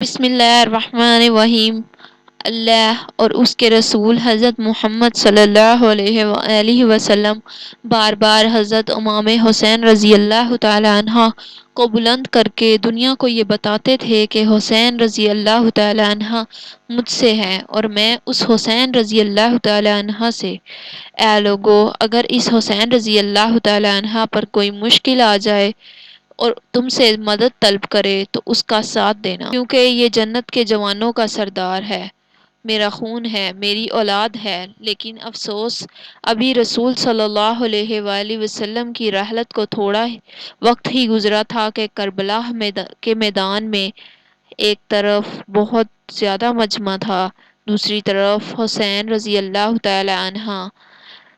بسم اللہ الرحمن الرحیم۔ اللہ اور اس کے رسول حضرت محمد صلی اللہ علیہ وآلہ وسلم بار بار حضرت امام حسین رضی اللہ تعالی عنہ کو بلند کر کے دنیا کو یہ بتاتے تھے کہ حسین رضی اللہ تعالی عنہ مجھ سے ہے اور میں اس حسین رضی اللہ تعالی عنہ سے۔ اے لوگو، اگر اس حسین رضی اللہ تعالی عنہ پر کوئی مشکل آ جائے اور تم سے مدد طلب کرے تو اس کا ساتھ دینا، کیونکہ یہ جنت کے جوانوں کا سردار ہے، میرا خون ہے، میری اولاد ہے۔ لیکن افسوس، ابھی رسول صلی اللہ علیہ وآلہ وسلم کی رحلت کو تھوڑا وقت ہی گزرا تھا کہ کربلا کے میدان میں ایک طرف بہت زیادہ مجمع تھا، دوسری طرف حسین رضی اللہ تعالی عنہ،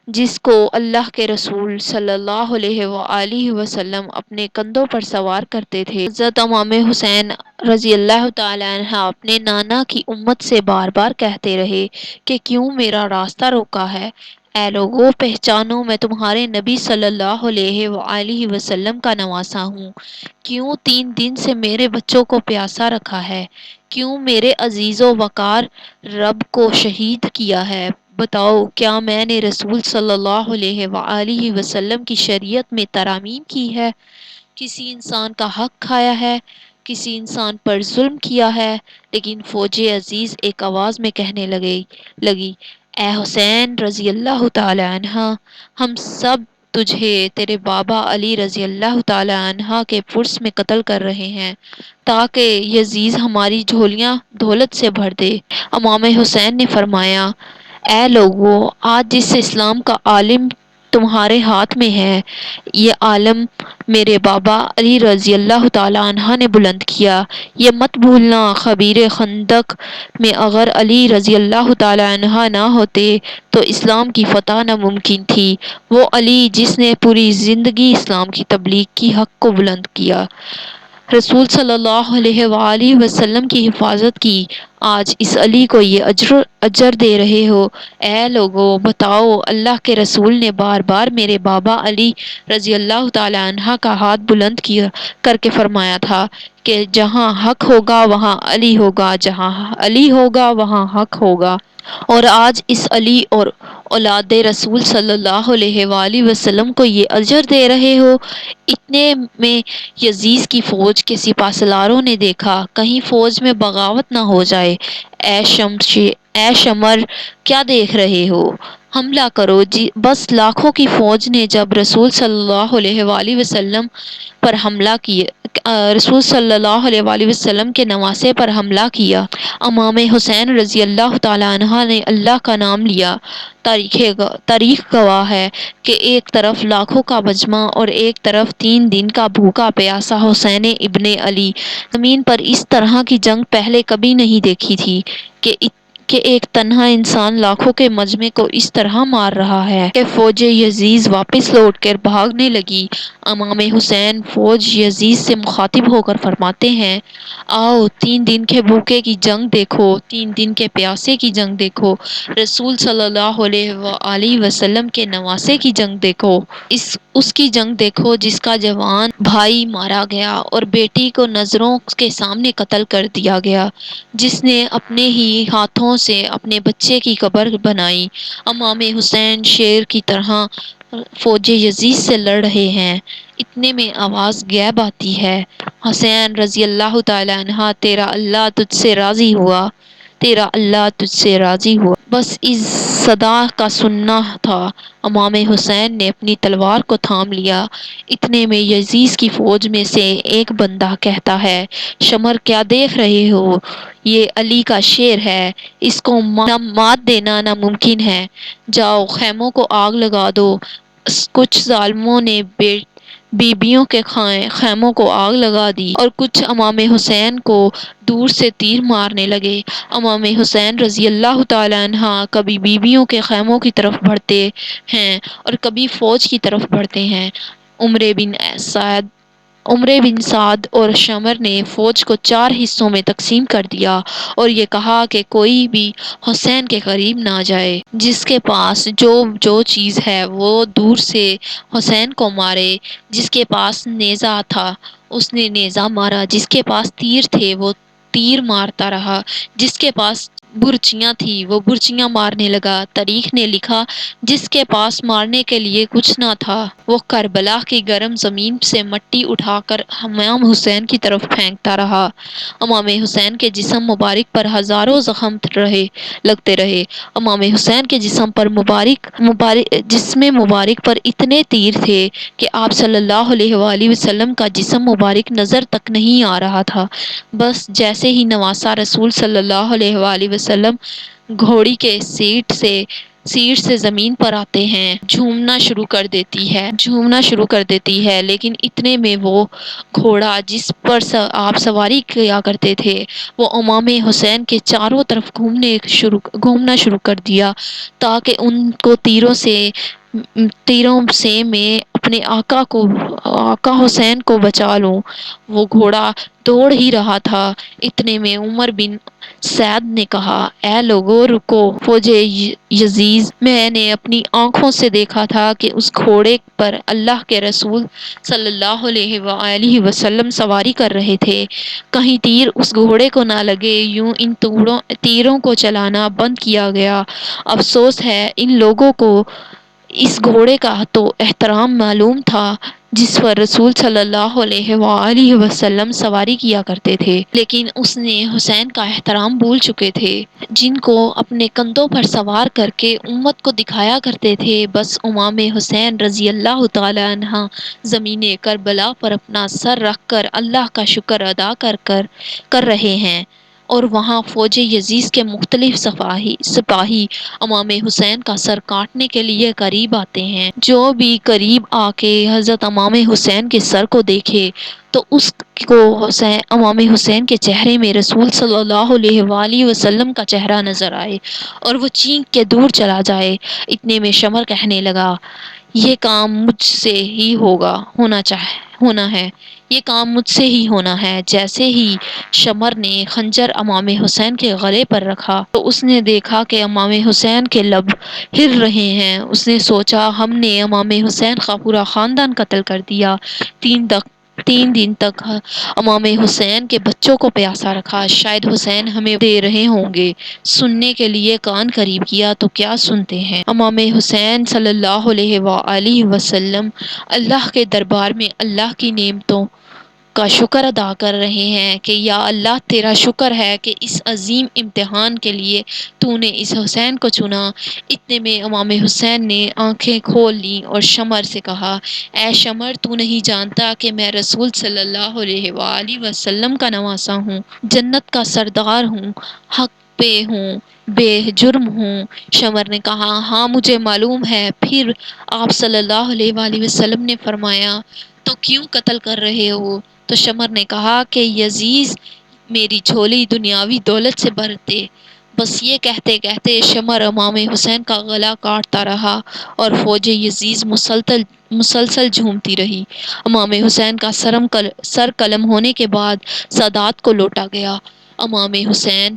جس کو اللہ کے رسول صلی اللہ علیہ وآلہ وسلم اپنے کندھوں پر سوار کرتے تھے۔ حضرت امام حسین رضی اللہ تعالی عنہ اپنے نانا کی امت سے بار بار کہتے رہے کہ کیوں میرا راستہ روکا ہے؟ اے لوگو، پہچانو، میں تمہارے نبی صلی اللہ علیہ وآلہ وسلم کا نواسا ہوں۔ کیوں 3 دن سے میرے بچوں کو پیاسا رکھا ہے؟ کیوں میرے عزیز و وقار رب کو شہید کیا ہے؟ بتاؤ، کیا میں نے رسول صلی اللہ علیہ وآلہ وسلم کی شریعت میں ترامیم کی ہے؟ کسی انسان کا حق کھایا ہے؟ کسی انسان پر ظلم کیا ہے؟ لیکن فوج عزیز ایک آواز میں کہنے لگی، اے حسین رضی اللہ تعالی عنہ، ہم سب تجھے تیرے بابا علی رضی اللہ تعالی عنہ کے پرس میں قتل کر رہے ہیں تاکہ یزید ہماری جھولیاں دولت سے بھر دے۔ امام حسین نے فرمایا، اے لوگو، آج جس اسلام کا عالم تمہارے ہاتھ میں ہے، یہ عالم میرے بابا علی رضی اللہ تعالی عنہ نے بلند کیا۔ یہ مت بھولنا، خیبر خندق میں اگر علی رضی اللہ تعالی عنہ نہ ہوتے تو اسلام کی فتح ناممکن تھی۔ وہ علی جس نے پوری زندگی اسلام کی تبلیغ کی حق کو بلند کیا، رسول صلی اللہ علیہ وآلہ وسلم کی حفاظت کی، آج اس علی کو یہ اجر دے رہے ہو۔ اے لوگو، بتاؤ، اللہ کے رسول نے بار بار میرے بابا علی رضی اللہ تعالی عنہ کا ہاتھ بلند کر کے فرمایا تھا کہ جہاں حق ہوگا وہاں علی ہوگا، جہاں علی ہوگا وہاں حق ہوگا۔ اور آج اس علی اور اولاد رسول صلی اللہ علیہ وآلہ وسلم کو یہ اجر دے رہے ہو۔ اتنے میں یزید کی فوج کے سپہ سالاروں نے دیکھا کہیں فوج میں بغاوت نہ ہو جائے۔ اے شمر، کیا دیکھ رہے ہو؟ حملہ کرو۔ بس لاکھوں کی فوج نے جب رسول صلی اللہ علیہ وآلہ وسلم پر حملہ کیا، رسول صلی اللہ علیہ وآلہ وسلم کے نواسے پر حملہ کیا، امام حسین رضی اللہ تعالی عنہ نے اللہ کا نام لیا۔ تاریخ گواہ ہے کہ ایک طرف لاکھوں کا مجمع اور ایک طرف 3 دن کا بھوکا پیاسا حسین ابن علی۔ زمین پر اس طرح کی جنگ پہلے کبھی نہیں دیکھی تھی کہ ایک تنہا انسان لاکھوں کے مجمع کو اس طرح مار رہا ہے کہ فوج یزید واپس لوٹ کر بھاگنے لگی۔ امام حسین فوج یزید سے مخاطب ہو کر فرماتے ہیں، آؤ، 3 دن کے بھوکے کی جنگ دیکھو، 3 دن کے پیاسے کی جنگ دیکھو، رسول صلی اللہ علیہ وآلہ وسلم کے نواسے کی جنگ دیکھو، اس کی جنگ دیکھو جس کا جوان بھائی مارا گیا اور بیٹی کو نظروں کے سامنے قتل کر دیا گیا، جس نے اپنے ہی ہاتھوں سے اپنے بچے کی قبر بنائی۔ امام حسین شیر کی طرح فوج یزید سے لڑ رہے ہیں، اتنے میں آواز غائب آتی ہے، حسین رضی اللہ تعالی عنہ، تیرا اللہ تجھ سے راضی ہوا، تیرا اللہ تجھ سے راضی ہوا۔ بس اس صدا کا سننا تھا، امام حسین نے اپنی تلوار کو تھام لیا۔ اتنے میں یزید کی فوج میں سے ایک بندہ کہتا ہے، شمر، کیا دیکھ رہے ہو؟ یہ علی کا شیر ہے، اس کو مات دینا ناممکن ہے، جاؤ خیموں کو آگ لگا دو۔ کچھ ظالموں نے بیبیوں کے خیموں کو آگ لگا دی اور کچھ امام حسین کو دور سے تیر مارنے لگے۔ امام حسین رضی اللہ تعالی عنہ کبھی بیبیوں کے خیموں کی طرف بڑھتے ہیں اور کبھی فوج کی طرف بڑھتے ہیں۔ عمر بن سعد اور شمر نے فوج کو 4 حصوں میں تقسیم کر دیا اور یہ کہا کہ کوئی بھی حسین کے قریب نہ جائے، جس کے پاس جو چیز ہے وہ دور سے حسین کو مارے، جس کے پاس نیزہ تھا اس نے نیزہ مارا، جس کے پاس تیر تھے وہ تیر مارتا رہا، جس کے پاس برچیاں تھی وہ برچیاں مارنے لگا۔ تاریخ نے لکھا جس کے پاس مارنے کے لیے کچھ نہ تھا وہ کربلا کی گرم زمین سے مٹی اٹھا کر امام حسین کی طرف پھینکتا رہا۔ امام حسین کے جسم مبارک پر ہزاروں زخم لگتے رہے۔ امام حسین کے جسم مبارک پر اتنے تیر تھے کہ آپ صلی اللہ علیہ وآلہ وسلم کا جسم مبارک نظر تک نہیں آ رہا تھا۔ بس جیسے ہی نواسہ رسول صلی اللہ علیہ وآلہ وسلم گھوڑی کے سیٹ سے زمین پر آتے ہیں، جھومنا شروع کر دیتی ہے، لیکن اتنے میں وہ گھوڑا جس پر آپ سواری کیا کرتے تھے وہ امام حسین کے چاروں طرف گھومنا شروع کر دیا تاکہ ان کو تیروں سے میں اپنے آقا حسین کو بچا لوں۔ وہ گھوڑا دوڑ ہی رہا تھا، اتنے میں عمر بن سعد نے کہا، اے لوگو رکو، فوج یزید میں نے اپنی آنکھوں سے دیکھا تھا کہ اس گھوڑے پر اللہ کے رسول صلی اللہ علیہ وآلہ وسلم سواری کر رہے تھے، کہیں تیر اس گھوڑے کو نہ لگے، یوں ان تیروں کو چلانا بند کیا گیا۔ افسوس ہے ان لوگوں کو اس گھوڑے کا تو احترام معلوم تھا جس پر رسول صلی اللہ علیہ وآلہ وسلم سواری کیا کرتے تھے، لیکن اس نے حسین کا احترام بھول چکے تھے جن کو اپنے کندھوں پر سوار کر کے امت کو دکھایا کرتے تھے۔ بس امام حسین رضی اللہ تعالی عنہ زمین کربلا پر اپنا سر رکھ کر اللہ کا شکر ادا کر رہے ہیں، اور وہاں فوج یزید کے مختلف سپاہی امام حسین کا سر کاٹنے کے لیے قریب آتے ہیں۔ جو بھی قریب آ کے حضرت امام حسین کے سر کو دیکھے تو اس کو امام حسین کے چہرے میں رسول صلی اللہ علیہ وآلہ وسلم کا چہرہ نظر آئے اور وہ چینک کے دور چلا جائے۔ اتنے میں شمر کہنے لگا، یہ کام مجھ سے ہی ہونا ہے، یہ کام مجھ سے ہی ہونا ہے۔ جیسے ہی شمر نے خنجر امام حسین کے گلے پر رکھا تو اس نے دیکھا کہ امام حسین کے لب ہل رہے ہیں۔ اس نے سوچا ہم نے امام حسین کا پورا خاندان قتل کر دیا۔ 3 دن تک امام حسین کے بچوں کو پیاسا رکھا، شاید حسین ہمیں دے رہے ہوں گے۔ سننے کے لیے کان قریب کیا تو کیا سنتے ہیں، امام حسین صلی اللہ علیہ وآلہ وسلم اللہ کے دربار میں اللہ کی نعمتوں کا شکر ادا کر رہے ہیں کہ یا اللہ تیرا شکر ہے کہ اس عظیم امتحان کے لیے تو نے اس حسین کو چنا۔ اتنے میں امام حسین نے آنکھیں کھول لیں اور شمر سے کہا، اے شمر، تو نہیں جانتا کہ میں رسول صلی اللہ علیہ وآلہ وسلم کا نواسہ ہوں، جنت کا سردار ہوں، حق پہ ہوں، بے جرم ہوں۔ شمر نے کہا، ہاں مجھے معلوم ہے۔ پھر آپ صلی اللہ علیہ وآلہ وسلم نے فرمایا، تو کیوں قتل کر رہے ہو؟ تو شمر نے کہا کہ یزید میری جھولی دنیاوی دولت سے بھر دے۔ بس یہ کہتے کہتے شمر امام حسین کا گلا کاٹتا رہا اور فوج یزید مسلسل جھومتی رہی۔ امام حسین کا سر قلم ہونے کے بعد سادات کو لوٹا گیا۔ امام حسین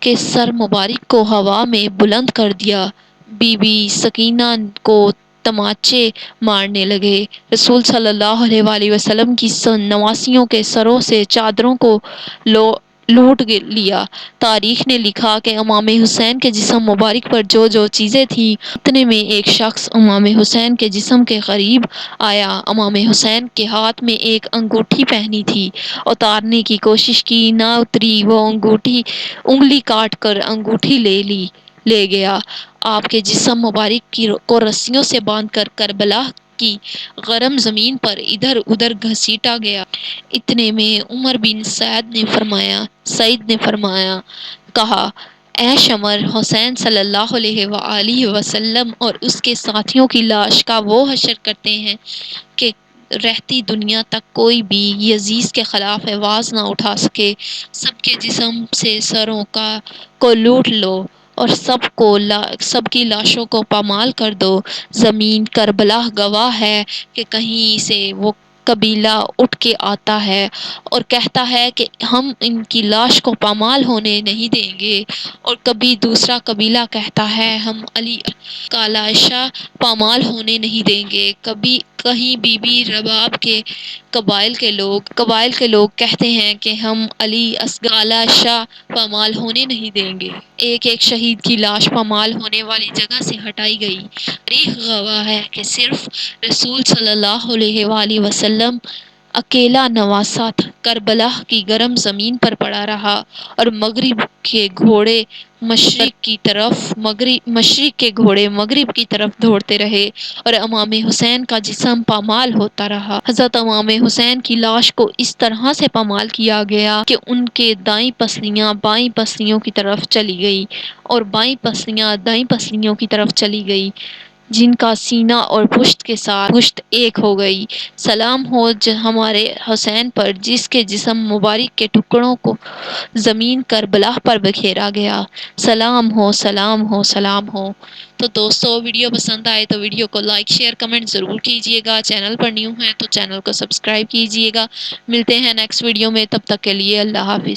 کے سر مبارک کو ہوا میں بلند کر دیا۔ بی بی سکینہ کو تمانچے مارنے لگے۔ رسول صلی اللہ علیہ وآلہ وسلم کی نواسیوں کے سروں سے چادروں کو لوٹ لیا۔ تاریخ نے لکھا کہ امام حسین کے جسم مبارک پر جو جو چیزیں تھیں، اتنے میں ایک شخص امام حسین کے جسم کے قریب آیا۔ امام حسین کے ہاتھ میں ایک انگوٹھی پہنی تھی، اتارنے کی کوشش کی، نہ اتری، وہ انگلی کاٹ کر انگوٹھی لے گیا۔ آپ کے جسم مبارک کو رسیوں سے باندھ کر کربلا کی گرم زمین پر ادھر ادھر گھسیٹا گیا۔ اتنے میں عمر بن سعد نے کہا، اے شمر، حسین صلی اللہ علیہ وآلہ وسلم اور اس کے ساتھیوں کی لاش کا وہ حشر کرتے ہیں کہ رہتی دنیا تک کوئی بھی یزید کے خلاف آواز نہ اٹھا سکے۔ سب کے جسم سے سروں کو لوٹ لو اور سب کی لاشوں کو پامال کر دو۔ زمین کربلا گواہ ہے کہ کہیں سے وہ قبیلہ اٹھ کے آتا ہے اور کہتا ہے کہ ہم ان کی لاش کو پامال ہونے نہیں دیں گے، اور کبھی دوسرا قبیلہ کہتا ہے ہم علی کا لاشا پامال ہونے نہیں دیں گے۔ کہیں بی بی رباب کے قبائل کے لوگ کہتے ہیں کہ ہم علی اصغر اعلی شاہ پامال ہونے نہیں دیں گے۔ ایک ایک شہید کی لاش پامال ہونے والی جگہ سے ہٹائی گئی۔ تاریخ گواہ ہے کہ صرف رسول صلی اللہ علیہ وآلہ وسلم اکیلا نواسہ تھا۔ کربلا کی گرم زمین پر پڑا رہا اور مغرب کے گھوڑے مغرب کی طرف دوڑتے رہے اور امام حسین کا جسم پامال ہوتا رہا۔ حضرت امام حسین کی لاش کو اس طرح سے پامال کیا گیا کہ ان کے دائیں پسلیاں بائیں پسلیوں کی طرف چلی گئی اور بائیں پسلیاں دائیں پسلیوں کی طرف چلی گئی، جن کا سینہ اور پشت کے ساتھ پشت ایک ہو گئی۔ سلام ہو ہمارے حسین پر جس کے جسم مبارک کے ٹکڑوں کو زمین کربلا پر بکھیرا گیا۔ سلام ہو، سلام ہو، سلام ہو۔ تو دوستو، ویڈیو پسند آئے تو ویڈیو کو لائک شیئر کمنٹ ضرور کیجیے گا۔ چینل پر نیو ہیں تو چینل کو سبسکرائب کیجیے گا۔ ملتے ہیں نیکسٹ ویڈیو میں، تب تک کے لیے اللہ حافظ۔